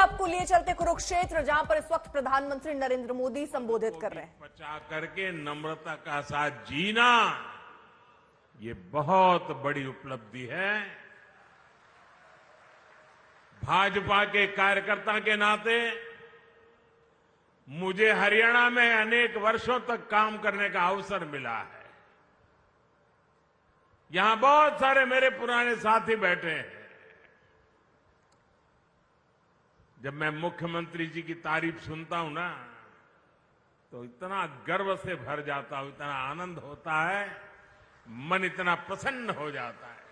आपको लिए चलते कुरुक्षेत्र, जहां पर इस वक्त प्रधानमंत्री नरेंद्र मोदी संबोधित कर रहे हैं। बचा करके नम्रता का साथ जीना, ये बहुत बड़ी उपलब्धि है। भाजपा के कार्यकर्ता के नाते मुझे हरियाणा में अनेक वर्षों तक काम करने का अवसर मिला है। यहां बहुत सारे मेरे पुराने साथी बैठे हैं। जब मैं मुख्यमंत्री जी की तारीफ सुनता हूं ना, तो इतना गर्व से भर जाता हूं, इतना आनंद होता है, मन इतना प्रसन्न हो जाता है।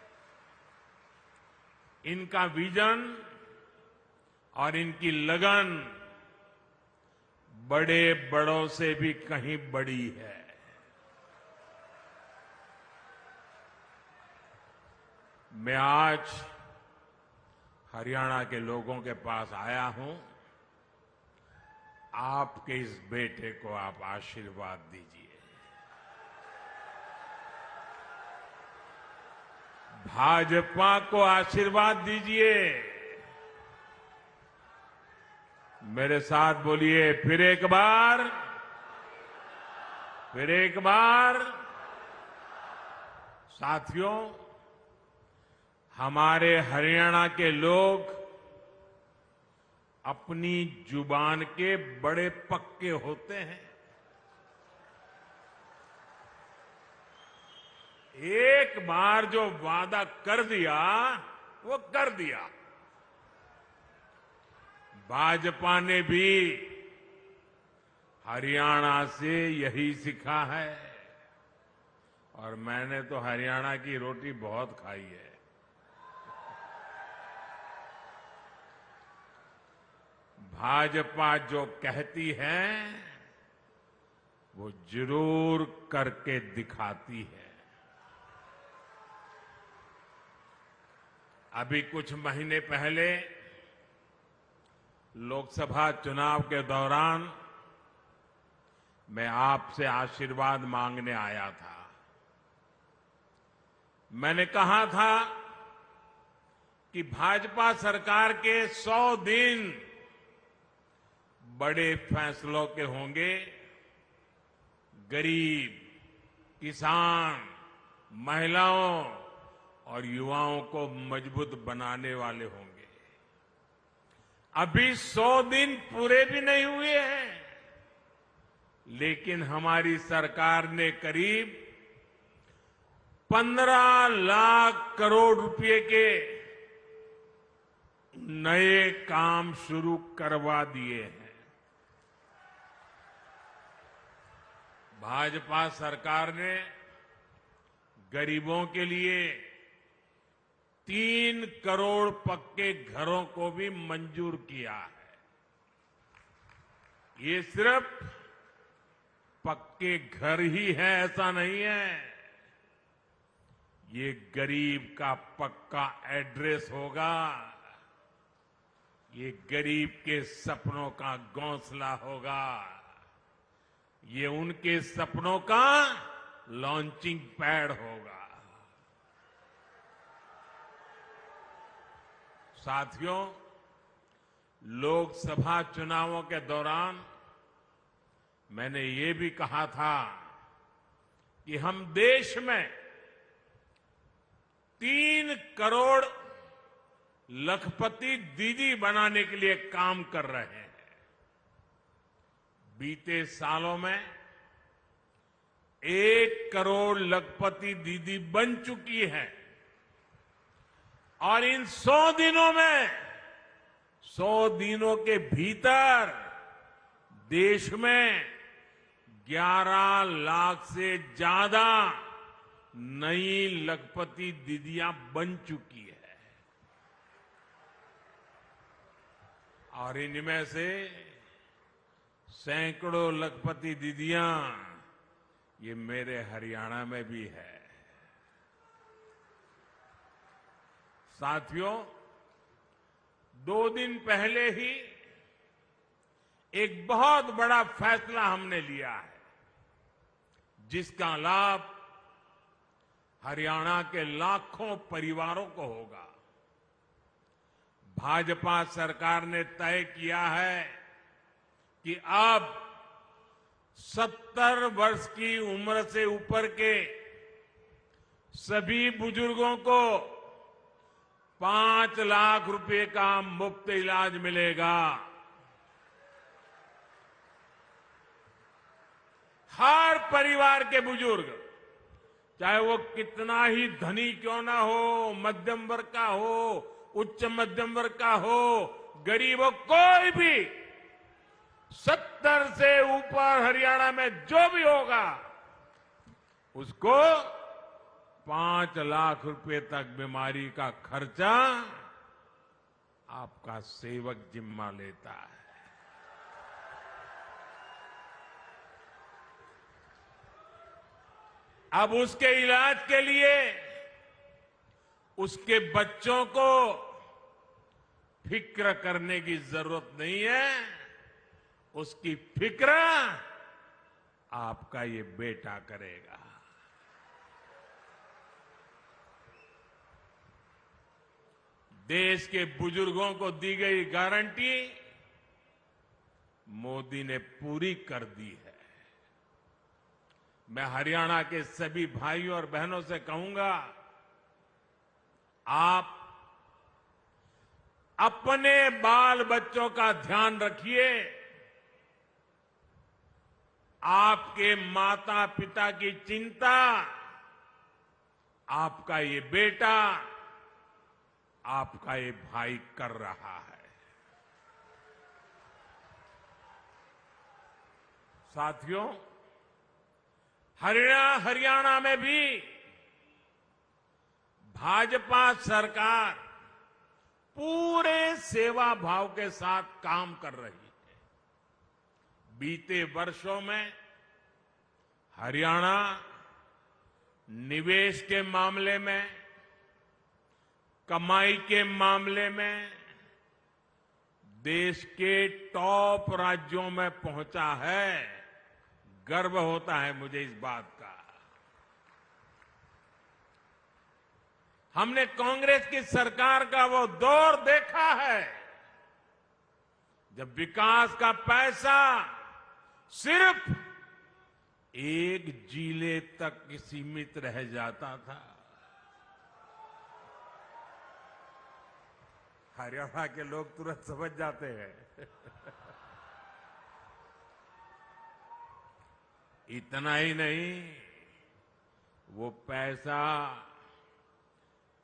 इनका विजन और इनकी लगन बड़े बड़ों से भी कहीं बड़ी है। मैं आज हरियाणा के लोगों के पास आया हूं। आपके इस बेटे को आप आशीर्वाद दीजिए। भाजपा को आशीर्वाद दीजिए। मेरे साथ बोलिए, फिर एक बार, फिर एक बार। साथियों, हमारे हरियाणा के लोग अपनी जुबान के बड़े पक्के होते हैं। एक बार जो वादा कर दिया, वो कर दिया। भाजपा ने भी हरियाणा से यही सीखा है, और मैंने तो हरियाणा की रोटी बहुत खाई है। भाजपा जो कहती है, वो जरूर करके दिखाती है। अभी कुछ महीने पहले लोकसभा चुनाव के दौरान मैं आपसे आशीर्वाद मांगने आया था। मैंने कहा था कि भाजपा सरकार के 100 दिन बड़े फैसलों के होंगे। गरीब, किसान, महिलाओं और युवाओं को मजबूत बनाने वाले होंगे। अभी 100 दिन पूरे भी नहीं हुए हैं, लेकिन हमारी सरकार ने करीब 15 लाख करोड़ रुपए के नए काम शुरू करवा दिए हैं। भाजपा सरकार ने गरीबों के लिए 3 करोड़ पक्के घरों को भी मंजूर किया है। ये सिर्फ पक्के घर ही है ऐसा नहीं है, ये गरीब का पक्का एड्रेस होगा। ये गरीब के सपनों का घोंसला होगा। ये उनके सपनों का लॉन्चिंग पैड होगा। साथियों, लोकसभा चुनावों के दौरान मैंने ये भी कहा था कि हम देश में 3 करोड़ लखपति दीदी बनाने के लिए काम कर रहे हैं। बीते सालों में 1 करोड़ लखपति दीदी बन चुकी है, और इन 100 दिनों में, 100 दिनों के भीतर देश में 11 लाख से ज्यादा नई लखपति दीदियां बन चुकी है। और इनमें से सैकड़ों लखपति दीदियां ये मेरे हरियाणा में भी है। साथियों, 2 दिन पहले ही एक बहुत बड़ा फैसला हमने लिया है, जिसका लाभ हरियाणा के लाखों परिवारों को होगा। भाजपा सरकार ने तय किया है कि अब 70 वर्ष की उम्र से ऊपर के सभी बुजुर्गों को 5 लाख रुपए का मुफ्त इलाज मिलेगा। हर परिवार के बुजुर्ग, चाहे वो कितना ही धनी क्यों ना हो, मध्यम वर्ग का हो, उच्च मध्यम वर्ग का हो, गरीब हो, कोई भी 70 से ऊपर हरियाणा में जो भी होगा उसको 5 लाख रुपए तक बीमारी का खर्चा आपका सेवक जिम्मा लेता है। अब उसके इलाज के लिए उसके बच्चों को फिक्र करने की जरूरत नहीं है, उसकी फिक्र आपका ये बेटा करेगा। देश के बुजुर्गों को दी गई गारंटी मोदी ने पूरी कर दी है। मैं हरियाणा के सभी भाइयों और बहनों से कहूंगा, आप अपने बाल बच्चों का ध्यान रखिए। आपके माता पिता की चिंता आपका ये बेटा, आपका ये भाई कर रहा है। साथियों, हरियाणा में भी भाजपा सरकार पूरे सेवा भाव के साथ काम कर रही है। बीते वर्षों में हरियाणा निवेश के मामले में, कमाई के मामले में देश के टॉप राज्यों में पहुंचा है। गर्व होता है मुझे इस बात का। हमने कांग्रेस की सरकार का वो दौर देखा है जब विकास का पैसा सिर्फ एक जिले तक सीमित रह जाता था। हरियाणा के लोग तुरंत समझ जाते हैं। इतना ही नहीं, वो पैसा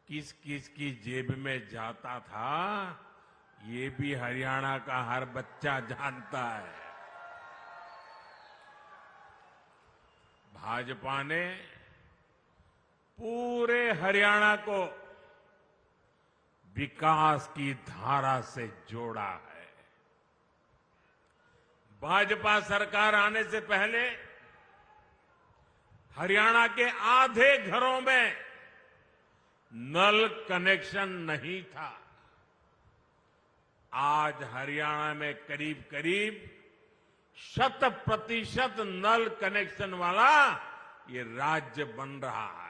किस किस की जेब में जाता था ये भी हरियाणा का हर बच्चा जानता है। भाजपा ने पूरे हरियाणा को विकास की धारा से जोड़ा है। भाजपा सरकार आने से पहले हरियाणा के आधे घरों में नल कनेक्शन नहीं था। आज हरियाणा में करीब करीब 100% नल कनेक्शन वाला ये राज्य बन रहा है।